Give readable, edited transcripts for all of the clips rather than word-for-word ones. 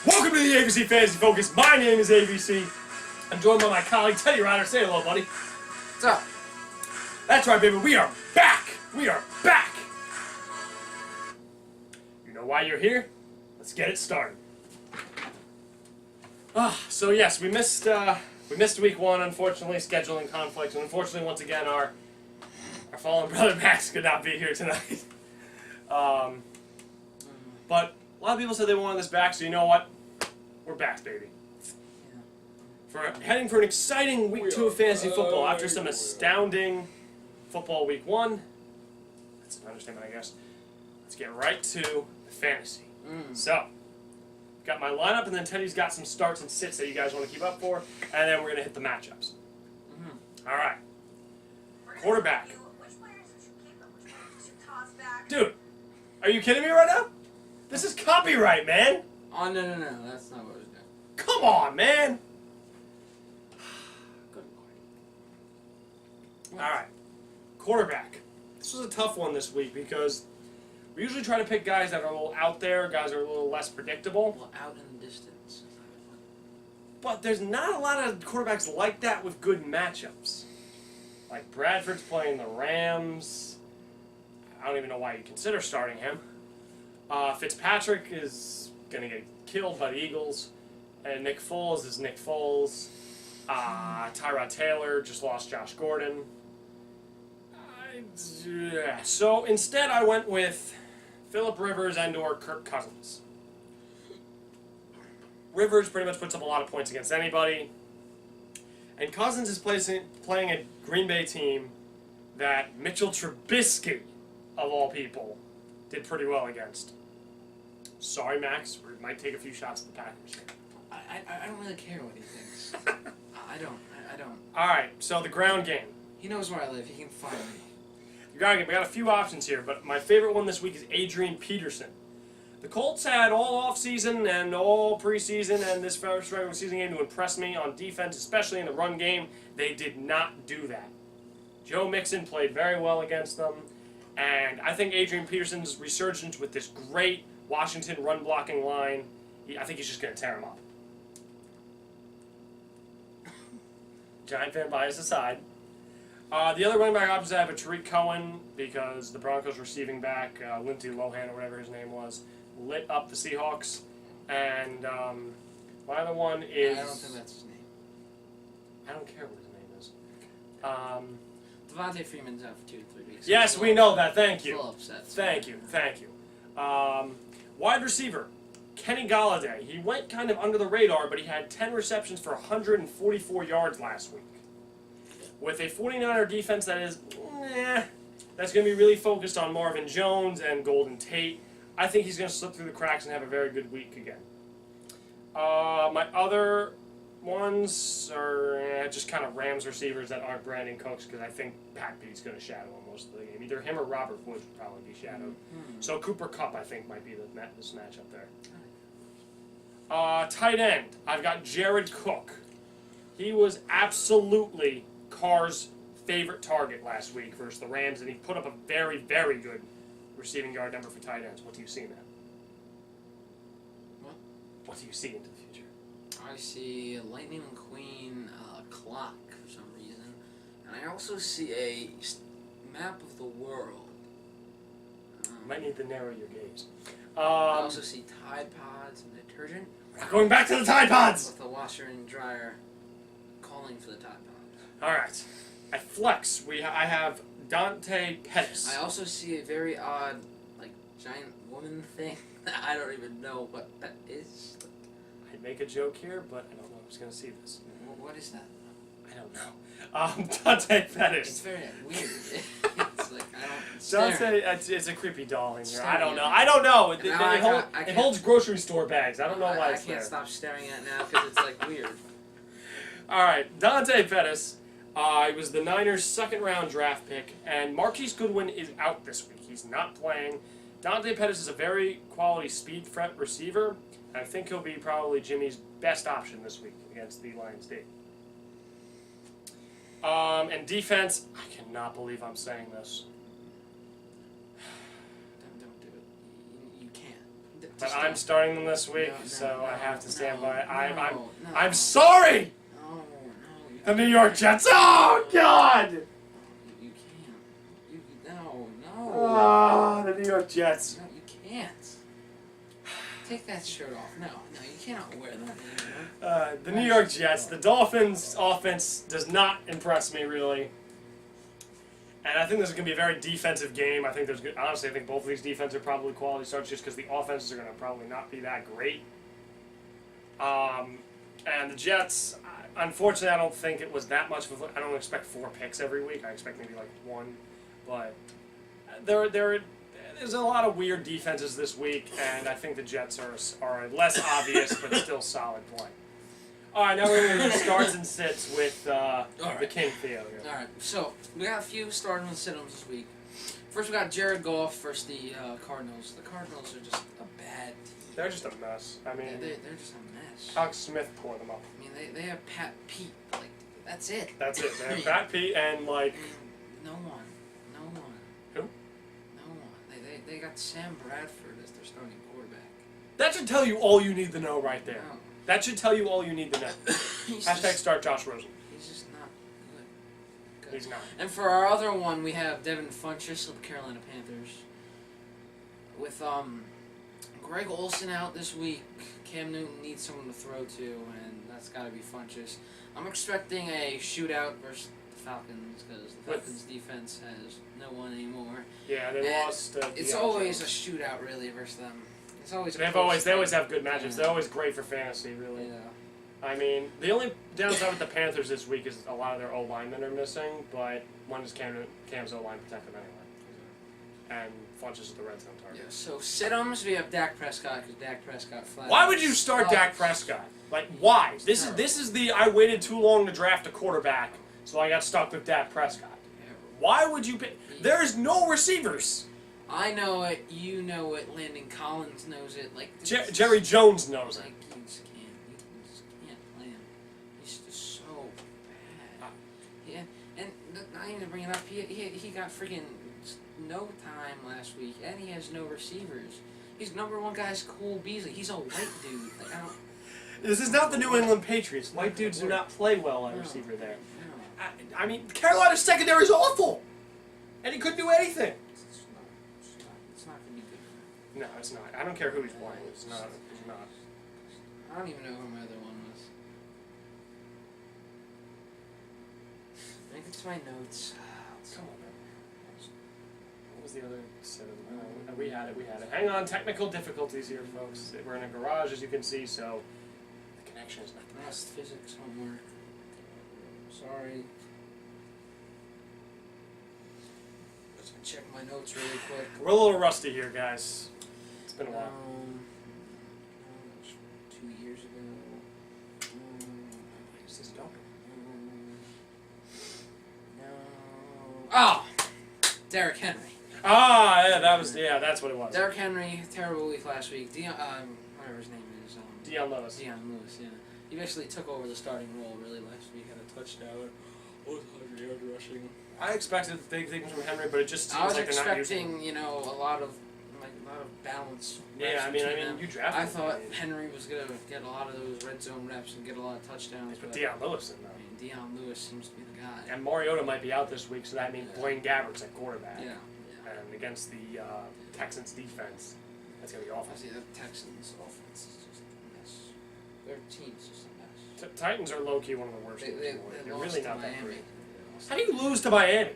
Welcome to the AVC Fantasy Focus. My name is AVC. I'm joined by my colleague Teddy Ryder. Say hello, buddy. What's up? That's right, baby. We are back. We are back. You know why you're here? Let's get it started. So yes, we missed week one, unfortunately, scheduling conflicts, and unfortunately, once again, our fallen brother Max could not be here tonight. But a lot of people said they wanted this back, so you know what? We're back, baby. Heading for an exciting week 2 of fantasy football after some astounding football week 1. That's an understatement, I guess. Let's get right to fantasy. So, got my lineup, and then Teddy's got some starts and sits that you guys want to keep up for, and then we're going to hit the matchups. All right. Quarterback. Dude, are you kidding me right now? This is copyright, man. Oh, no, that's not what I was doing. Come on, man. Good Lord. All right. Quarterback. This was a tough one this week because we usually try to pick guys that are a little out there, guys that are a little less predictable. Well, out in the distance. But there's not a lot of quarterbacks like that with good matchups. Like Bradford's playing the Rams. I don't even know why you consider starting him. Fitzpatrick is going to get killed by the Eagles. And Nick Foles is Nick Foles. Tyrod Taylor just lost Josh Gordon. So instead I went with Phillip Rivers and or Kirk Cousins. Rivers pretty much puts up a lot of points against anybody. And Cousins is playing a Green Bay team that Mitchell Trubisky, of all people, did pretty well against. Sorry, Max. We might take a few shots at the Packers here. I don't really care what he thinks. I don't. All right, so the ground game. He knows where I live. He can find me. The ground game. We got a few options here, but my favorite one this week is Adrian Peterson. The Colts had all offseason and all preseason and this first regular season game to impress me on defense, especially in the run game. They did not do that. Joe Mixon played very well against them, and I think Adrian Peterson's resurgence with this great Washington run-blocking line, I think he's just going to tear him up. Giant fan bias aside. The other running back options I have a Tariq Cohen because the Broncos receiving back, Lindsey Lohan or whatever his name was, lit up the Seahawks. And my other one is... I don't think that's his name. I don't care what his name is. Devontae Freeman's out for 2 to 3 weeks. Yes, we know that. Thank you. A little upset. Thank you. Wide receiver, Kenny Golladay. He went kind of under the radar, but he had 10 receptions for 144 yards last week. With a 49er defense that is, that's going to be really focused on Marvin Jones and Golden Tate. I think he's going to slip through the cracks and have a very good week again. My other ones are just kind of Rams receivers that aren't Brandon Cooks because I think Pat Pete's going to shadow him most of the game. Either him or Robert Woods would probably be shadowed. So Cooper Kupp, I think, might be this matchup there. Tight end, I've got Jared Cook. He was absolutely Carr's favorite target last week versus the Rams, and he put up a very, very good receiving yard number for tight ends. What do you see in that? What do you see into the future? I see a Lightning McQueen clock for some reason, and I also see a map of the world. You might need to narrow your gaze. I also see Tide Pods and detergent. We're not going back to the Tide Pods! With the washer and dryer calling for the Tide Pods. Alright. At flex, I have Dante Pettis. I also see a very odd, giant woman thing. I don't even know what that is. I'd make a joke here, but I don't know who's going to see this. What is that? I don't know. Dante Pettis. It's very weird. It's like, I don't... Dante, it's a creepy doll in here. I don't know. It holds grocery store bags. I don't know why it's there. I can't stop staring at it now because it's, weird. Alright, Dante Pettis. He was the Niners' second-round draft pick, and Marquise Goodwin is out this week. He's not playing. Dante Pettis is a very quality speed threat receiver, and I think he'll be probably Jimmy's best option this week against the Lions D. And defense, I cannot believe I'm saying this. Don't do it. You can't. But I'm starting them this week, No, so I have to stand no, by it. no. I'm sorry! No, no. The New York Jets. Oh, God! You can't. No. Oh, the New York Jets. No, you can't. Take that shirt off. No, you cannot wear that anymore. The New York Jets. The Dolphins' offense does not impress me, really. And I think this is going to be a very defensive game. Honestly, I think both of these defenses are probably quality starts just because the offenses are going to probably not be that great. And the Jets, unfortunately, I don't think it was that much of a... I don't expect 4 picks every week. I expect maybe like 1. But there's a lot of weird defenses this week, and I think the Jets are less obvious but still solid play. All right, now we're going to do starts and sits with the King Theo here. All right, so we got a few starting and sit-ums this week. First, we got Jared Goff versus the Cardinals. The Cardinals are just a bad team. They're just a mess. I mean, they're just a mess. Alex Smith tore them up. I mean, they have Pat Pete. Like, that's it. That's it. They have Pat Pete and like. No one. Who? No one. They got Sam Bradford as their starting quarterback. That should tell you all you need to know right there. No. That should tell you all you need to know. Hashtag start Josh Rosen. He's just not good. He's not. And for our other one, we have Devin Funchess of the Carolina Panthers. With Greg Olsen out this week, Cam Newton needs someone to throw to, and that's got to be Funchess. I'm expecting a shootout versus the Falcons because the Falcons' defense has no one anymore. Yeah, they lost. It's always a shootout, really, versus them. It's always they always have good matchups. Yeah. They're always great for fantasy, really. Yeah. I mean, the only downside with the Panthers this week is a lot of their O linemen are missing, but when does Cam's O line protect them anyway? And Funchess is the red zone target. Yeah. So sit-ums, we have Dak Prescott because Dak Prescott flat. Why would you start Dak Prescott? Like, why? This is the I waited too long to draft a quarterback, so I got stuck with Dak Prescott. Why would you pick? There's no receivers. I know it. You know it. Landon Collins knows it. Like Jerry Jones knows it. Like you just can't play him. He's just so bad. Yeah, and not even to bring it up. He got freaking no time last week, and he has no receivers. His number one guy's Cole Beasley. He's a white dude. Like I don't. This is not the New England Patriots. White dudes do not play well at receiver there. I mean, Carolina's secondary is awful, and he couldn't do anything. It's not gonna be good. No, it's not. I don't care who he's playing. It's not. I don't even know who my other one was. Let me get to my notes. Come on, man. What was the other set of? We had it. Hang on, technical difficulties here, folks. We're in a garage, as you can see, so the connection is not the best. Math, physics, homework. Sorry. Just gonna check my notes really quick. We're a little rusty here, guys. It's been a while. 2 years ago. Where's this going? No. Oh! Derrick Henry. Ah, yeah, that's what it was. Derrick Henry, terrible week last week. Whatever his name is. Deion Lewis. Deion Lewis, yeah. He basically took over the starting role really last week. Had a touchdown. 100 yards rushing. I expected big things from Henry, but it just seems I was like they're not using expecting, a lot of balance. Yeah, I mean, you drafted. I thought Henry was gonna get a lot of those red zone reps and get a lot of touchdowns. But Deion Lewis in though. I mean, Deion Lewis seems to be the guy. And Mariota might be out this week, so that means Blaine Gabbert's at quarterback. Yeah. And against the Texans defense, that's gonna be awful. I see the Texans offense is just a mess. Their team's just a mess. Titans are low key one of the worst teams. They're really not that great. How do you lose to Miami?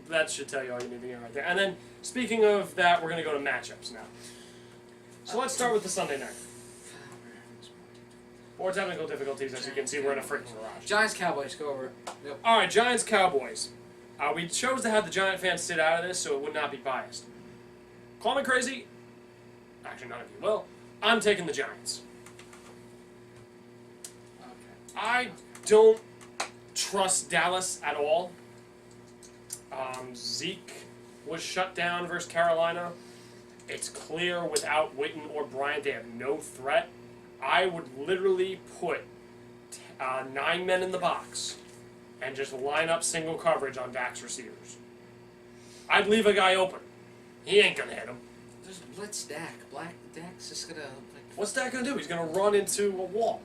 That should tell you all you need to know right there. And then, speaking of that, we're going to go to matchups now. So let's start with the Sunday night. More technical difficulties, as you can see, we're in a freaking garage. Giants Cowboys, go over. Yep. All right, Giants Cowboys. We chose to have the Giant fans sit out of this so it would not be biased. Call me crazy. Actually, none of you will. I'm taking the Giants. Okay. I don't trust Dallas at all. Zeke was shut down versus Carolina. It's clear without Witten or Bryant, they have no threat. I would literally put 9 men in the box and just line up single coverage on Dak's receivers. I'd leave a guy open. He ain't going to hit him. Just blitz Dak. Dak's just gonna What's Dak gonna do? He's gonna run into a wall.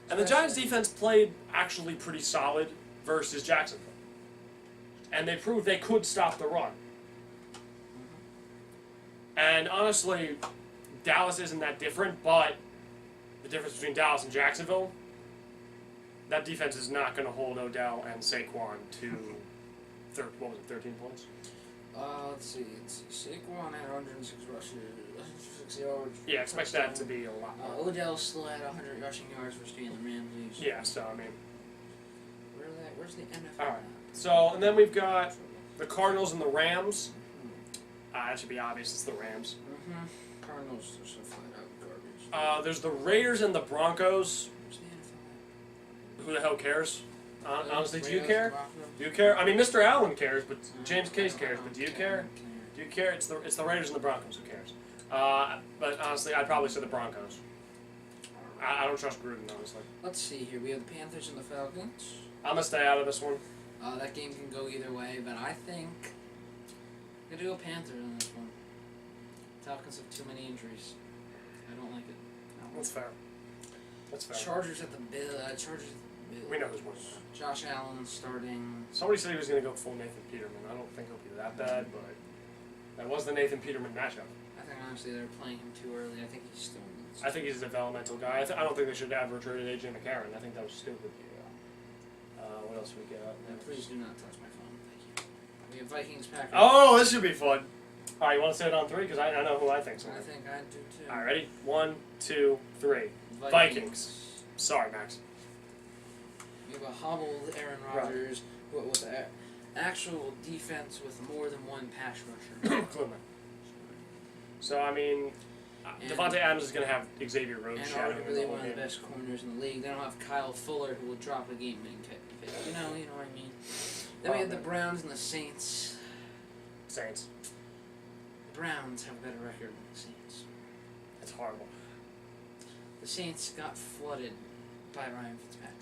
And the Giants' defense played actually pretty solid versus Jacksonville. And they proved they could stop the run. And honestly, Dallas isn't that different, but the difference between Dallas and Jacksonville, that defense is not going to hold Odell and Saquon to, 13 points? Let's see. Saquon had 106 rushes, 106 yards. Yeah, expect that to be a lot more. Odell still had 100 rushing yards for Jalen Ramsey. Yeah, so I mean. Where's the NFL? All right. So, and then we've got the Cardinals and the Rams. That should be obvious. It's the Rams. Cardinals are so flat out garbage. There's the Raiders and the Broncos. Where's the NFL? Who the hell cares? Honestly, do you Raiders, care? Broncos. Do you care? I mean, Mr. Allen cares, but James Case cares. But do you care? Do you care? It's the Raiders and the Broncos. Who cares? But honestly, I'd probably say the Broncos. I don't trust Gruden, honestly. Let's see here. We have the Panthers and the Falcons. I'm gonna stay out of this one. That game can go either way, but I think I'm gonna go Panthers on this one. Falcons have too many injuries. I don't like it. That's fair. That's fair. Chargers at the Bill. We know who's winning. Josh Allen starting. Somebody said he was gonna go full Nathan Peterman. I don't think he'll be that bad, but that was the Nathan Peterman matchup. I think honestly they're playing him too early. I think he's still. I think he's a developmental guy. I don't think they should have traded AJ McCarron. I think that was stupid. What else we got? Please do not touch my phone. Thank you. We have Vikings Packers. Oh, this should be fun. All right, you want to say it on three? Because I know who I think's winning. I think I do too. All right, ready? 1, 2, 3. Vikings. Sorry, Max. We have a hobbled Aaron Rodgers with an actual defense with more than one pass rusher. Cleveland. So, I mean, Devontae Adams is going to have Xavier Rhodes and shadowing him the arguably whole one of game. the best corners in the league. They don't have Kyle Fuller who will drop a game and kick. You know what I mean? Then we have the Browns and the Saints. Saints. The Browns have a better record than the Saints. It's horrible. The Saints got flooded by Ryan Fitzpatrick.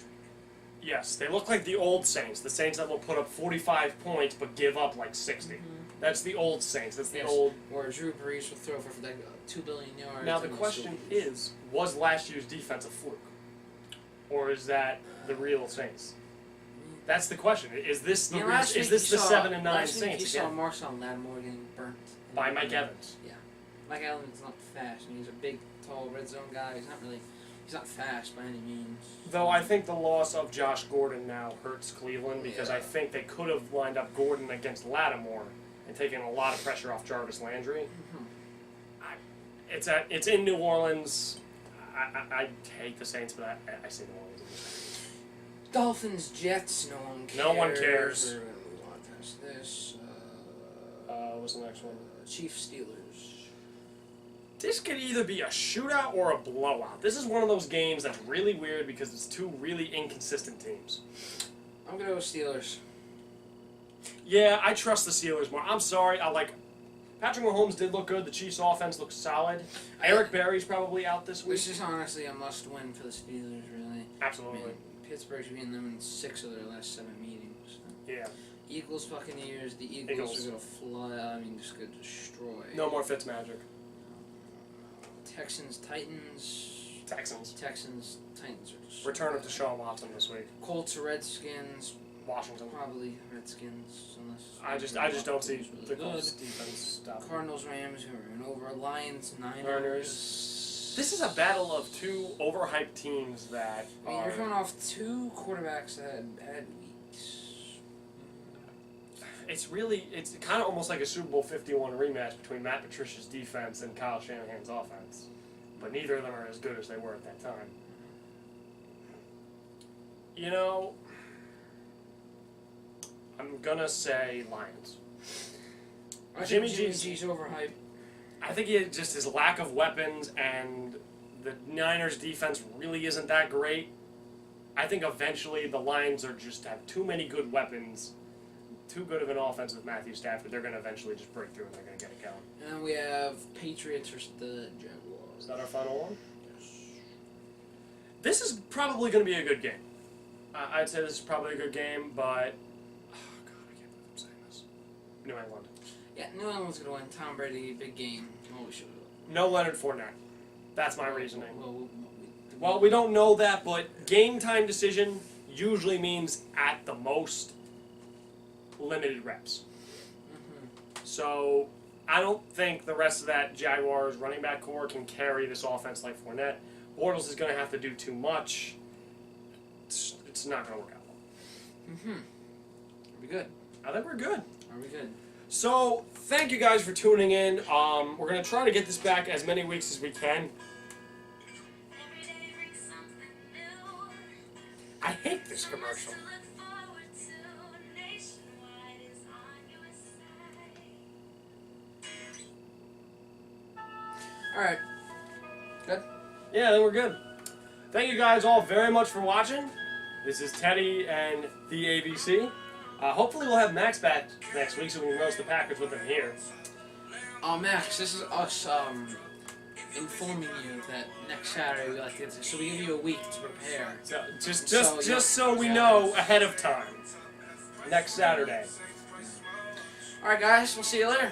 Yes, they look like the old Saints. The Saints that will put up 45 points but give up like 60. That's the old Saints. That's the old... Where Drew Brees will throw for like 2 billion yards. Now, the question is, was last year's defense a fluke? Or is that the real Saints? That's the question. Is this the is this the 7 and 9 Saints again? again? You saw Marshawn Lattimore getting burnt By Mike Evans. Yeah, Mike Evans is not fast. I mean, he's a big, tall red zone guy. He's not fast by any means. Though I think the loss of Josh Gordon now hurts Cleveland because I think they could have lined up Gordon against Lattimore and taken a lot of pressure off Jarvis Landry. It's in New Orleans. I hate the Saints, but I say New Orleans. Dolphins, Jets, no one cares. No one cares. We're going to move on past this. What's the next one? Chiefs, Steelers. This could either be a shootout or a blowout. This is one of those games that's really weird because it's two really inconsistent teams. I'm going to go Steelers. Yeah, I trust the Steelers more. I'm sorry. Patrick Mahomes did look good. The Chiefs' offense looks solid. Eric Berry's probably out this week. This is honestly a must-win for the Steelers, really. Absolutely. I mean, Pittsburgh's beaten them in 6 of their last 7 meetings. So. Yeah. Eagles, Buccaneers. The Eagles are going to fly. I mean, just going to destroy. No more Fitzmagic. Texans, Titans. Texans, Titans are destroyed. Return of Deshaun Watson this week. Colts, Redskins. Washington. Probably Redskins, unless I just don't see really the good. Colts defense stuff. Cardinals, Rams, who are in over. Lions, Niners. Niners. This is a battle of two overhyped teams that I mean, you're coming off 2 quarterbacks that had bad weeks. It's kind of almost like a Super Bowl 51 rematch between Matt Patricia's defense and Kyle Shanahan's offense. But neither of them are as good as they were at that time. You know, I'm gonna say Lions. I Jimmy think G's overhyped. I think just his lack of weapons and the Niners' defense really isn't that great. I think eventually the Lions just have too many good weapons, too good of an offense with Matthew Stafford. They're going to eventually just break through and they're going to get it going. And we have Patriots versus the Jaguars. Is that our final one? Yes. This is probably going to be a good game. I'd say this is probably a good game, but... Oh, God, I can't believe I'm saying this. New England. Yeah, New England's going to win. Tom Brady, big game. Holy shit. No Leonard Fournette. That's my reasoning. Well, We don't know that, but game time decision usually means at the most limited reps. So I don't think the rest of that Jaguars running back core can carry this offense like Fournette. Bortles is going to have to do too much. It's not going to work out well. Are we good? I think we're good. Are we good? So thank you guys for tuning in. We're going to try to get this back as many weeks as we can. I hate this commercial. Alright. Good? Yeah, then we're good. Thank you guys all very much for watching. This is Teddy and the AVC. Hopefully we'll have Max back next week so we can roast the Packers with him here. Max, this is us informing you that next Saturday we like to get this. So we give you a week to prepare. So, just so we know ahead of time. Next Saturday. Alright guys, we'll see you later.